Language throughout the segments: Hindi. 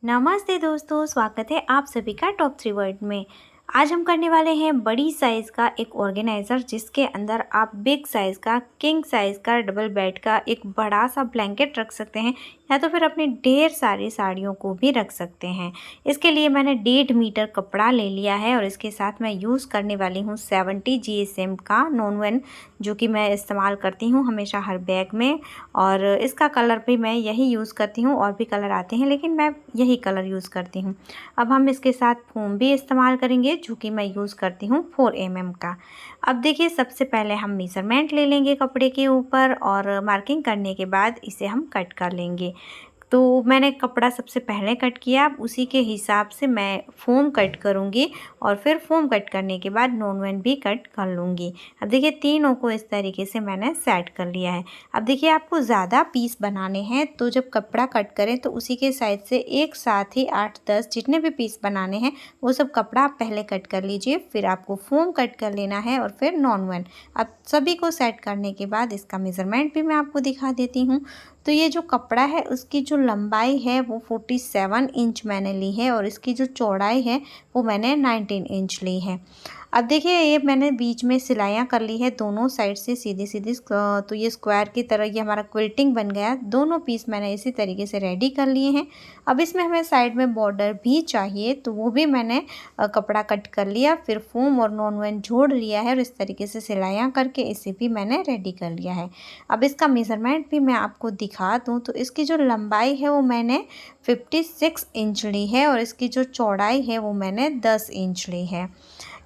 नमस्ते दोस्तों, स्वागत है आप सभी का टॉप 3 वर्ड में। आज हम करने वाले हैं बड़ी साइज़ का एक ऑर्गेनाइज़र, जिसके अंदर आप बिग साइज़ का, किंग साइज़ का, डबल बेड का एक बड़ा सा ब्लैंकेट रख सकते हैं, या तो फिर अपनी ढेर सारी साड़ियों को भी रख सकते हैं। इसके लिए मैंने 1.5 मीटर कपड़ा ले लिया है और इसके साथ मैं यूज़ करने वाली हूँ 70 GSM का नॉन-वन, जो कि मैं इस्तेमाल करती हूँ हमेशा हर बैग में। और इसका कलर भी मैं यही यूज़ करती हूँ, और भी कलर आते हैं लेकिन मैं यही कलर यूज़ करती हूँ। अब हम इसके साथ फोम भी इस्तेमाल करेंगे, जो कि मैं यूज़ करती हूँ 4 mm का। अब देखिए, सबसे पहले हम मेज़रमेंट ले लेंगे कपड़े के ऊपर, और मार्किंग करने के बाद इसे हम कट कर लेंगे। तो मैंने कपड़ा सबसे पहले कट किया, अब उसी के हिसाब से मैं फ़ोम कट करूँगी, और फिर फ़ोम कट करने के बाद नॉन-वन भी कट कर लूँगी। अब देखिए, तीनों को इस तरीके से मैंने सेट कर लिया है। अब देखिए, आपको ज़्यादा पीस बनाने हैं तो जब कपड़ा कट करें तो उसी के साइड से एक साथ ही 8-10 जितने भी पीस बनाने हैं वो सब कपड़ा आप पहले कट कर लीजिए, फिर आपको फ़ोम कट कर लेना है और फिर नॉन-वन। अब सभी को सेट करने के बाद इसका मेज़रमेंट भी मैं आपको दिखा देती हूँ। तो ये जो कपड़ा है उसकी जो लंबाई है वो 47 इंच मैंने ली है, और इसकी जो चौड़ाई है वो मैंने 19 इंच ली है। अब देखिए, ये मैंने बीच में सिलाइयाँ कर ली है दोनों साइड से सीधी सीधी, तो ये स्क्वायर की तरह ये हमारा क्विल्टिंग बन गया। दोनों पीस मैंने इसी तरीके से रेडी कर लिए हैं। अब इसमें हमें साइड में बॉर्डर भी चाहिए, तो वो भी मैंने कपड़ा कट कर लिया, फिर फोम और नॉन-वन जोड़ लिया है, और इस तरीके से सिलाइयाँ करके इसे भी मैंने रेडी कर लिया है। अब इसका मेज़रमेंट भी मैं आपको दिखा दूँ, तो इसकी जो लंबाई है वो मैंने 56 इंच ली है, और इसकी जो चौड़ाई है वो मैंने 10 इंच ली है।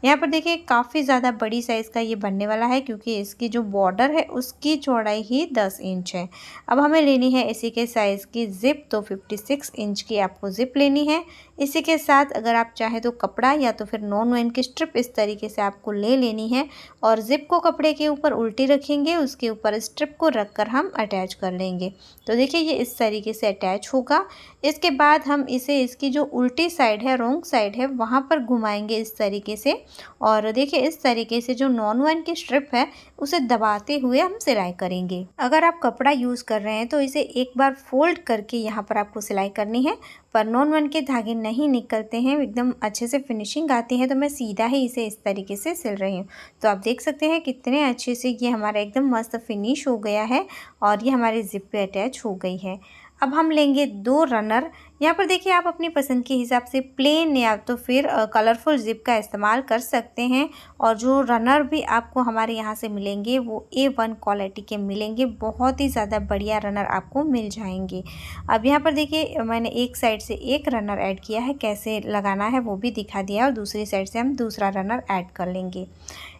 यहाँ पर देखिए, काफ़ी ज़्यादा बड़ी साइज़ का ये बनने वाला है, क्योंकि इसकी जो बॉर्डर है उसकी चौड़ाई ही 10 इंच है। अब हमें लेनी है इसी के साइज़ की ज़िप, तो 56 इंच की आपको ज़िप लेनी है। इसी के साथ अगर आप चाहें तो कपड़ा या तो फिर नॉन-वन की स्ट्रिप इस तरीके से आपको ले लेनी है, और ज़िप को कपड़े के ऊपर उल्टी रखेंगे, उसके ऊपर स्ट्रिप को रख कर हम अटैच कर लेंगे। तो देखिए, ये इस तरीके से अटैच होगा। इसके बाद हम इसे इसकी जो उल्टी साइड है, रॉन्ग साइड है, वहाँ पर घुमाएंगे इस तरीके से, और देखिए इस तरीके से जो नॉन-वन की स्ट्रिप है उसे दबाते हुए हम सिलाई करेंगे। अगर आप कपड़ा यूज़ कर रहे हैं तो इसे एक बार फोल्ड करके यहाँ पर आपको सिलाई करनी है, पर नॉन-वन के धागे नहीं निकलते हैं, एकदम अच्छे से फिनिशिंग आती है, तो मैं सीधा ही इसे इस तरीके से सिल रही हूँ। तो आप देख सकते हैं कितने अच्छे से ये हमारा एकदम मस्त फिनिश हो गया है, और ये हमारी ज़िप पे अटैच हो गई है। अब हम लेंगे 2 रनर। यहाँ पर देखिए, आप अपनी पसंद के हिसाब से प्लेन या तो फिर कलरफुल ज़िप का इस्तेमाल कर सकते हैं, और जो रनर भी आपको हमारे यहाँ से मिलेंगे वो A1 क्वालिटी के मिलेंगे, बहुत ही ज़्यादा बढ़िया रनर आपको मिल जाएंगे। अब यहाँ पर देखिए, मैंने एक साइड से एक रनर ऐड किया है, कैसे लगाना है वो भी दिखा दिया, और दूसरी साइड से हम दूसरा रनर ऐड कर लेंगे।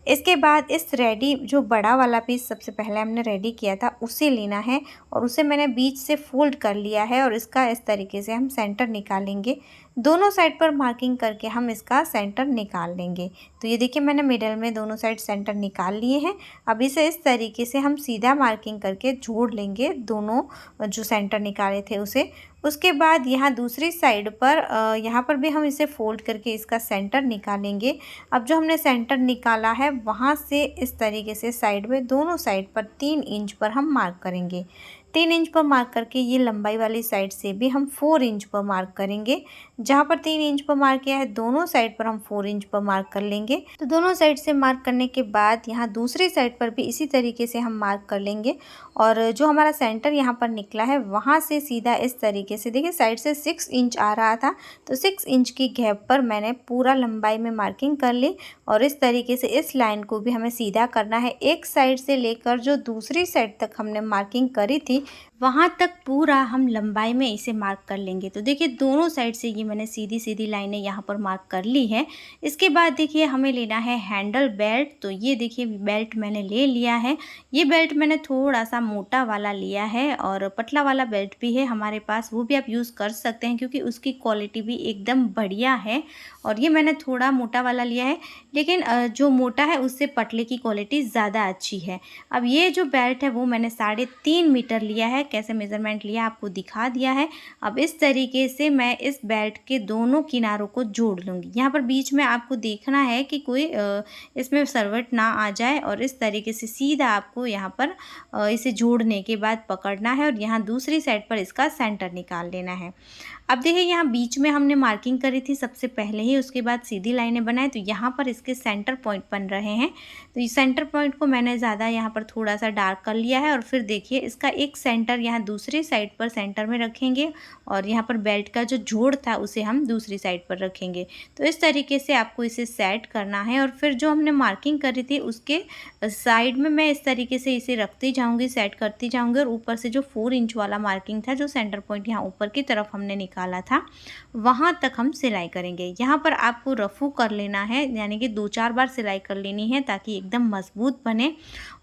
इसके बाद इस रेडी जो बड़ा वाला पीस सबसे पहले हमने रेडी किया था उसे लेना है, और उसे मैंने बीच से फोल्ड कर लिया है, और इसका इस तरीके से हम सेंटर निकालेंगे। दोनों साइड पर मार्किंग करके हम इसका सेंटर निकाल लेंगे। तो ये देखिए, मैंने मिडल में दोनों साइड सेंटर निकाल लिए हैं। अब इसे इस तरीके से हम सीधा मार्किंग करके जोड़ लेंगे, दोनों जो सेंटर निकाले थे उसे। उसके बाद यहाँ दूसरी साइड पर यहाँ पर भी हम इसे फोल्ड करके इसका सेंटर निकालेंगे। अब जो हमने सेंटर निकाला है वहाँ से इस तरीके से साइड में दोनों साइड पर 3 इंच पर हम मार्क करेंगे। 3 इंच पर मार्क करके ये लंबाई वाली साइड से भी हम 4 इंच पर मार्क करेंगे। जहाँ पर 3 इंच पर मार्क किया है दोनों साइड पर हम 4 इंच पर मार्क कर लेंगे। तो दोनों साइड से मार्क करने के बाद यहाँ दूसरी साइड पर भी इसी तरीके से हम मार्क कर लेंगे, और जो हमारा सेंटर यहाँ पर निकला है वहाँ से सीधा इस तरीके से, देखिए साइड से 6 इंच आ रहा था, तो 6 इंच की गैप पर मैंने पूरा लंबाई में मार्किंग कर ली, और इस तरीके से इस लाइन को भी हमें सीधा करना है। एक साइड से लेकर जो दूसरी साइड तक हमने मार्किंग करी थी वहाँ तक पूरा हम लंबाई में इसे मार्क कर लेंगे। तो देखिए, दोनों साइड से ये मैंने सीधी सीधी लाइनें यहाँ पर मार्क कर ली है। इसके बाद देखिए, हमें लेना है हैंडल बेल्ट। तो ये देखिए, बेल्ट मैंने ले लिया है। ये बेल्ट मैंने थोड़ा सा मोटा वाला लिया है, और पतला वाला बेल्ट भी है हमारे पास, वो भी आप यूज़ कर सकते हैं, क्योंकि उसकी क्वालिटी भी एकदम बढ़िया है। और ये मैंने थोड़ा मोटा वाला लिया है, लेकिन जो मोटा है उससे पतले की क्वालिटी ज़्यादा अच्छी है। अब ये जो बेल्ट है वो मैंने 3.5 मीटर लिया है। कैसे मेज़रमेंट लिया आपको दिखा दिया है। अब इस तरीके से मैं इस बेल्ट के दोनों किनारों को जोड़ लूँगी। यहाँ पर बीच में आपको देखना है कि कोई इसमें सरवट ना आ जाए, और इस तरीके से सीधा आपको यहाँ पर इसे जोड़ने के बाद पकड़ना है, और यहाँ दूसरी साइड पर इसका सेंटर निकाल लेना है। अब देखिए यहाँ बीच में हमने मार्किंग करी थी सबसे पहले ही, उसके बाद सीधी लाइनें बनाए, तो यहाँ पर इसके सेंटर पॉइंट बन रहे हैं। तो इस सेंटर पॉइंट को मैंने ज़्यादा यहाँ पर थोड़ा सा डार्क कर लिया है और फिर देखिए इसका एक सेंटर यहाँ दूसरी साइड पर सेंटर में रखेंगे और यहाँ पर बेल्ट का जो जोड़ था उसे हम दूसरी साइड पर रखेंगे। तो इस तरीके से आपको इसे सेट करना है और फिर जो हमने मार्किंग करी थी उसके साइड में मैं इस तरीके से इसे रखती जाऊँगी, सेट करती जाऊँगी और ऊपर से जो 4 इंच वाला मार्किंग था, जो सेंटर पॉइंट यहाँ ऊपर की तरफ हमने निकाला था, वहाँ तक हम सिलाई करेंगे। यहाँ पर आपको रफू कर लेना है, यानी कि 2-4 बार सिलाई कर लेनी है ताकि एकदम मजबूत बने।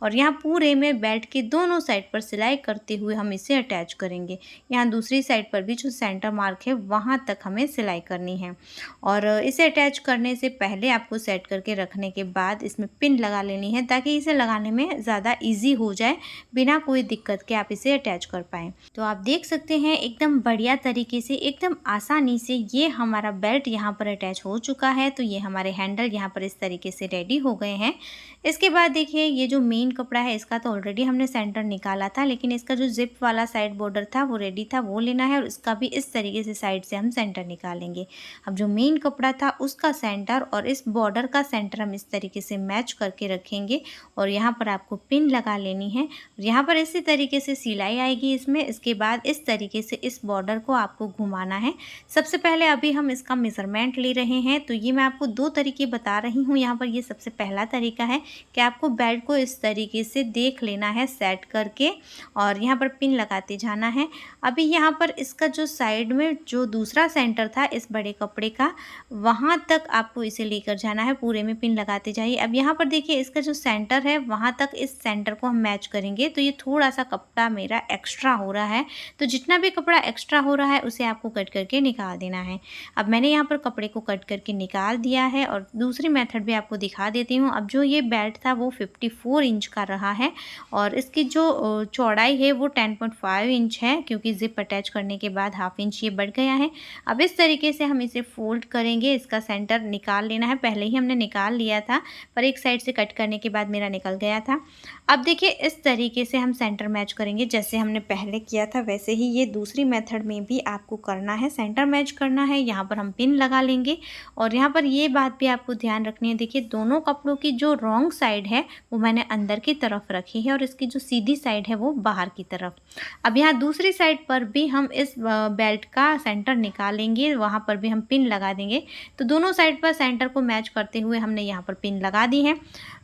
और यहाँ पूरे में बेल्ट के दोनों साइड पर सिलाई करते हुए हम इसे अटैच करेंगे। यहाँ दूसरी साइड पर भी जो सेंटर मार्क है वहाँ तक हमें सिलाई करनी है। और इसे अटैच करने से पहले आपको सेट करके रखने के बाद इसमें पिन लगा लेनी है ताकि इसे लगाने में ज़्यादा ईजी हो जाए, बिना कोई दिक्कत के आप इसे अटैच कर पाएँ। तो आप देख सकते हैं एकदम बढ़िया तरीके से, एकदम आसानी से ये हमारा बेल्ट यहाँ पर अटैच हो चुका है। तो ये हमारे हैंडल यहाँ पर इस तरीके से रेडी हो गए हैं। इसके बाद देखिए ये जो मेन कपड़ा है इसका तो ऑलरेडी हमने सेंटर निकाला था, लेकिन इसका जो जिप वाला साइड बॉर्डर था वो रेडी था, वो लेना है और इसका भी इस तरीके से साइड से हम सेंटर निकालेंगे। अब जो मेन कपड़ा था उसका सेंटर और इस बॉर्डर का सेंटर हम इस तरीके से मैच करके रखेंगे और यहाँ पर आपको पिन लगा लेनी है। यहाँ पर इसी तरीके से सिलाई आएगी इसमें। इसके बाद इस तरीके से इस बॉर्डर को आपको घुमाना है। सबसे पहले अभी हम इसका मेज़रमेंट ले रहे हैं, तो ये मैं आपको 2 तरीके बता रही हूँ। यहाँ पर ये सबसे पहला तरीका है कि आपको बेल्ट को इस तरीके से देख लेना है सेट करके और यहाँ पर पिन लगाते जाना है। अभी यहाँ पर इसका जो साइड में जो दूसरा सेंटर था इस बड़े कपड़े का, वहाँ तक आपको इसे लेकर जाना है, पूरे में पिन लगाते जाइए। अब यहाँ पर देखिए इसका जो सेंटर है वहाँ तक इस सेंटर को हम मैच करेंगे। तो ये थोड़ा सा कपड़ा मेरा एक्स्ट्रा हो रहा है, तो जितना भी कपड़ा एक्स्ट्रा हो रहा है उसे आपको कट करके निकाल देना है। अब मैंने यहाँ पर कपड़े को कट करके निकाल दिया है और दूसरी मेथड भी आपको दिखा देती हूँ। अब जो ये बेल्ट था वो 54 इंच का रहा है और इसकी जो चौड़ाई है वो 10.5 इंच है, क्योंकि जिप अटैच करने के बाद हाफ इंच ये बढ़ गया है। अब इस तरीके से हम इसे फोल्ड करेंगे, इसका सेंटर निकाल लेना है। पहले ही हमने निकाल लिया था पर एक साइड से कट करने के बाद मेरा निकल गया था। अब देखिए इस तरीके से हम सेंटर मैच करेंगे, जैसे हमने पहले किया था वैसे ही ये दूसरी मेथड में भी आपको करना है, सेंटर मैच करना है। यहाँ पर हम पिन लगा लेंगे और यहाँ पर ये बात भी आपको ध्यान रखनी है। देखिए दोनों कपड़ों की जो रॉन्ग साइड है वो मैंने अंदर की तरफ रखी है और इसकी जो सीधी साइड है वो बाहर की तरफ। अब यहाँ दूसरी साइड पर भी हम इस बेल्ट का सेंटर निकालेंगे, वहाँ पर भी हम पिन लगा देंगे। तो दोनों साइड पर सेंटर को मैच करते हुए हमने यहाँ पर पिन लगा दी है।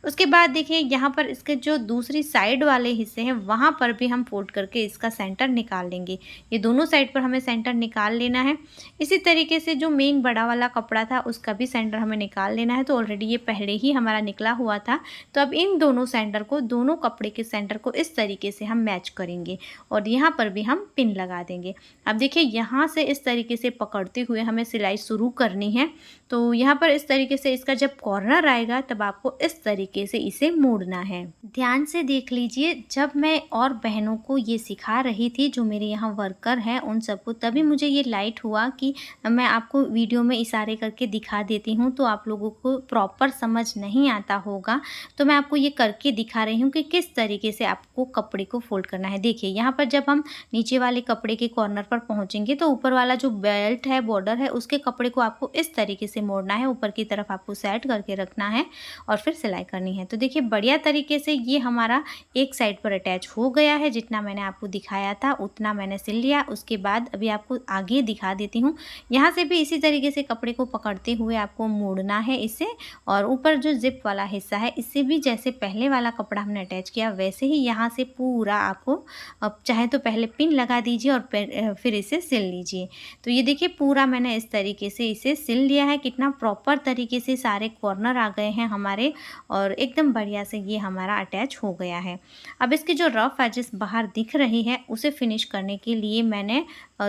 उसके बाद देखिए यहाँ पर इसके जो दूसरी साइड वाले हिस्से हैं वहाँ पर भी हम फोल्ड करके इसका सेंटर निकाल लेंगे। ये दोनों साइड पर हमें सेंटर निकाल लेना है। इसी तरीके से जो मेन बड़ा वाला कपड़ा था उसका भी सेंटर हमें निकाल लेना है। तो ऑलरेडी ये पहले ही हमारा निकला हुआ था। तो अब इन दोनों सेंटर को, दोनों कपड़े के सेंटर को इस तरीके से हम मैच करेंगे और यहाँ पर भी हम पिन लगा देंगे। अब देखिए यहाँ से इस तरीके से पकड़ते हुए हमें सिलाई शुरू करनी है। तो यहाँ पर इस तरीके से इसका जब कॉर्नर आएगा तब आपको इस तरीके से इसे मोड़ना है। ध्यान से देख लीजिए, जब मैं और बहनों को ये सिखा रही थी जो मेरे यहाँ वर्कर हैं उन सबको, तभी मुझे ये लाइट हुआ कि मैं आपको वीडियो में इशारे करके दिखा देती हूँ तो आप लोगों को प्रॉपर समझ नहीं आता होगा। तो मैं आपको ये करके दिखा रही हूँ कि किस तरीके से आपको कपड़े को फोल्ड करना है। देखिए यहाँ पर जब हम नीचे वाले कपड़े के कॉर्नर पर पहुँचेंगे तो ऊपर वाला जो बेल्ट है, बॉर्डर है, उसके कपड़े को आपको इस तरीके से मोड़ना है, ऊपर की तरफ आपको सेट करके रखना है और फिर सिलाई करनी है। तो देखिए बढ़िया तरीके से ये हमारा एक साइड पर अटैच हो गया है। जितना मैंने आपको दिखाया था उतना मैंने सिल लिया। उसके बाद अभी आपको आगे दिखा देती हूँ। यहाँ से भी इसी तरीके से कपड़े को पकड़ते हुए आपको मोड़ना है इसे, और ऊपर जो जिप वाला हिस्सा है इससे भी जैसे पहले वाला कपड़ा हमने अटैच किया वैसे ही यहाँ से पूरा आपको, अब चाहे तो पहले पिन लगा दीजिए और फिर इसे सिल लीजिए। तो ये देखिए पूरा मैंने इस तरीके से इसे सिल लिया है। कितना प्रॉपर तरीके से सारे कॉर्नर आ गए हैं हमारे और एकदम बढ़िया से ये हमारा अटैच हो गया है। अब इसके जो रफ एजेस बाहर दिख रही है उसे फिनिश करने के लिए मैंने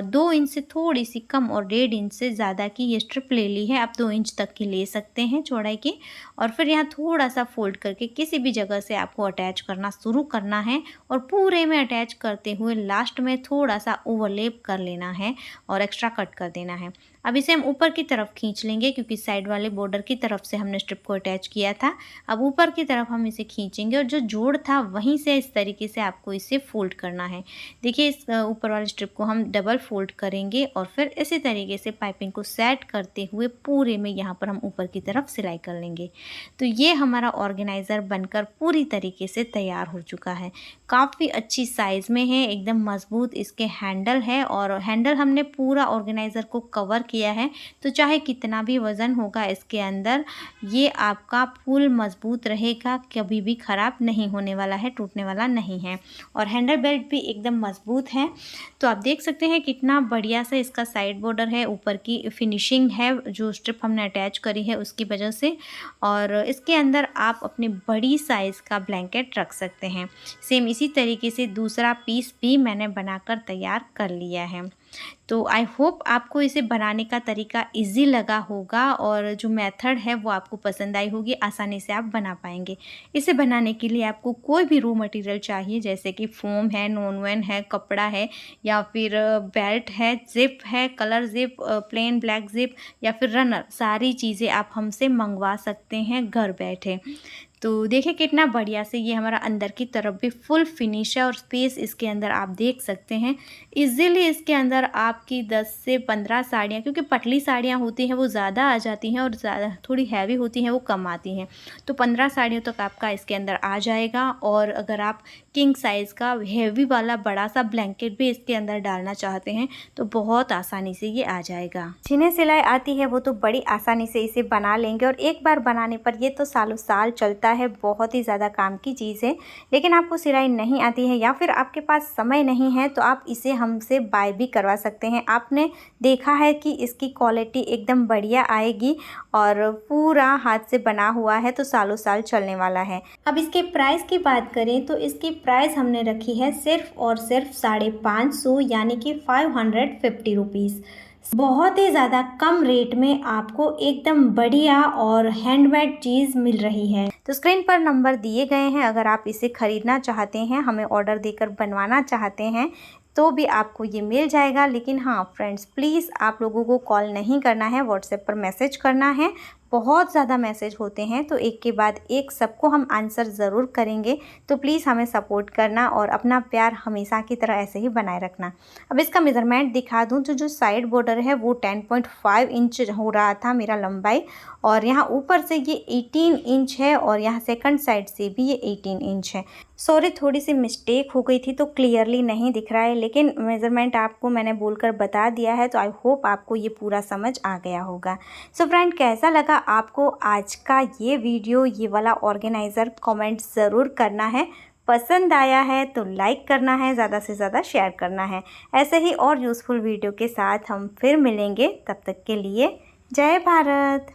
2 इंच से थोड़ी सी कम और 1.5 इंच से ज़्यादा की ये स्ट्रिप ले ली है। आप 2 इंच तक की ले सकते हैं चौड़ाई की, और फिर यहाँ थोड़ा सा फोल्ड करके किसी भी जगह से आपको अटैच करना शुरू करना है और पूरे में अटैच करते हुए लास्ट में थोड़ा सा ओवरलेप कर लेना है और एक्स्ट्रा कट कर देना है। अब इसे हम ऊपर की तरफ खींच लेंगे क्योंकि साइड वाले बॉर्डर की तरफ से हमने स्ट्रिप को अटैच किया था। अब ऊपर की तरफ हम इसे खींचेंगे और जो जोड़ था वहीं से इस तरीके से आपको इसे फोल्ड करना है। देखिए इस ऊपर वाले स्ट्रिप को हम डबल फोल्ड करेंगे और फिर इसी तरीके से पाइपिंग को सेट करते हुए पूरे में यहाँ पर हम ऊपर की तरफ सिलाई कर लेंगे। तो ये हमारा ऑर्गेनाइज़र बनकर पूरी तरीके से तैयार हो चुका है। काफ़ी अच्छी साइज़ में है, एकदम मज़बूत इसके हैंडल है और हैंडल हमने पूरा ऑर्गेनाइज़र को कवर किया है, तो चाहे कितना भी वज़न होगा इसके अंदर, ये आपका फुल मज़बूत रहेगा, कभी भी ख़राब नहीं होने वाला है, टूटने वाला नहीं है। और हैंडल बेल्ट भी एकदम मज़बूत है। तो आप देख सकते हैं कितना बढ़िया से इसका साइड बॉर्डर है, ऊपर की फिनिशिंग है जो स्ट्रिप हमने अटैच करी है उसकी वजह से। और इसके अंदर आप अपनी बड़ी साइज़ का ब्लैंकेट रख सकते हैं। सेम इसी तरीके से दूसरा पीस भी मैंने बनाकर तैयार कर लिया है। तो आई होप आपको इसे बनाने का तरीका इजी लगा होगा और जो मेथड है वो आपको पसंद आई होगी, आसानी से आप बना पाएंगे। इसे बनाने के लिए आपको कोई भी रॉ मटेरियल चाहिए, जैसे कि फोम है, नॉनवेन है, कपड़ा है, या फिर बेल्ट है, जिप है, colour zip, plain black zip, या फिर रनर, सारी चीज़ें आप हमसे मंगवा सकते हैं घर बैठे। तो देखिए कितना बढ़िया से ये हमारा अंदर की तरफ भी फुल फिनिश है और स्पेस इसके अंदर आप देख सकते हैं। इजीली इसके अंदर आपकी 10 से 15 साड़ियाँ, क्योंकि पतली साड़ियाँ होती हैं वो ज़्यादा आ जाती हैं और ज़्यादा थोड़ी हैवी होती हैं वो कम आती हैं। तो 15 साड़ियों तक आपका इसके अंदर आ जाएगा। और अगर आप किंग साइज़ का हैवी वाला बड़ा सा ब्लैंकेट भी इसके अंदर डालना चाहते हैं तो बहुत आसानी से ये आ जाएगा। जिन्हें सिलाई आती है वो तो बड़ी आसानी से इसे बना लेंगे और एक बार बनाने पर ये तो सालों साल चलता है, बहुत ही ज़्यादा काम की चीज़ है। लेकिन आपको सिलाई नहीं आती है या फिर आपके पास समय नहीं है तो आप इसे हमसे बाय भी करवा सकते हैं। आपने देखा है कि इसकी क्वालिटी एकदम बढ़िया आएगी और पूरा हाथ से बना हुआ है तो सालों साल चलने वाला है। अब इसके प्राइस की बात करें तो इसकी प्राइस हमने रखी है सिर्फ और सिर्फ 550, यानी कि 550 रुपीज़। बहुत ही ज़्यादा कम रेट में आपको एकदम बढ़िया और हैंडमेड चीज़ मिल रही है। तो स्क्रीन पर नंबर दिए गए हैं, अगर आप इसे ख़रीदना चाहते हैं, हमें ऑर्डर देकर बनवाना चाहते हैं तो भी आपको ये मिल जाएगा। लेकिन हाँ फ्रेंड्स, प्लीज़ आप लोगों को कॉल नहीं करना है, व्हाट्सएप पर मैसेज करना है। बहुत ज़्यादा मैसेज होते हैं तो एक के बाद एक सबको हम आंसर ज़रूर करेंगे। तो प्लीज़ हमें सपोर्ट करना और अपना प्यार हमेशा की तरह ऐसे ही बनाए रखना। अब इसका मेज़रमेंट दिखा दूं तो जो साइड बॉर्डर है वो 10.5 इंच हो रहा था मेरा लंबाई, और यहाँ ऊपर से ये 18 इंच है और यहाँ सेकंड साइड से भी ये 18 इंच है। सॉरी, थोड़ी सी मिस्टेक हो गई थी तो क्लियरली नहीं दिख रहा है, लेकिन मेज़रमेंट आपको मैंने बोलकर बता दिया है। तो आई होप आपको ये पूरा समझ आ गया होगा। सो फ्रेंड, कैसा लगा आपको आज का ये वीडियो, ये वाला ऑर्गेनाइज़र? कमेंट ज़रूर करना है। पसंद आया है तो लाइक करना है, ज़्यादा से ज़्यादा शेयर करना है। ऐसे ही और यूज़फुल वीडियो के साथ हम फिर मिलेंगे, तब तक के लिए जय भारत।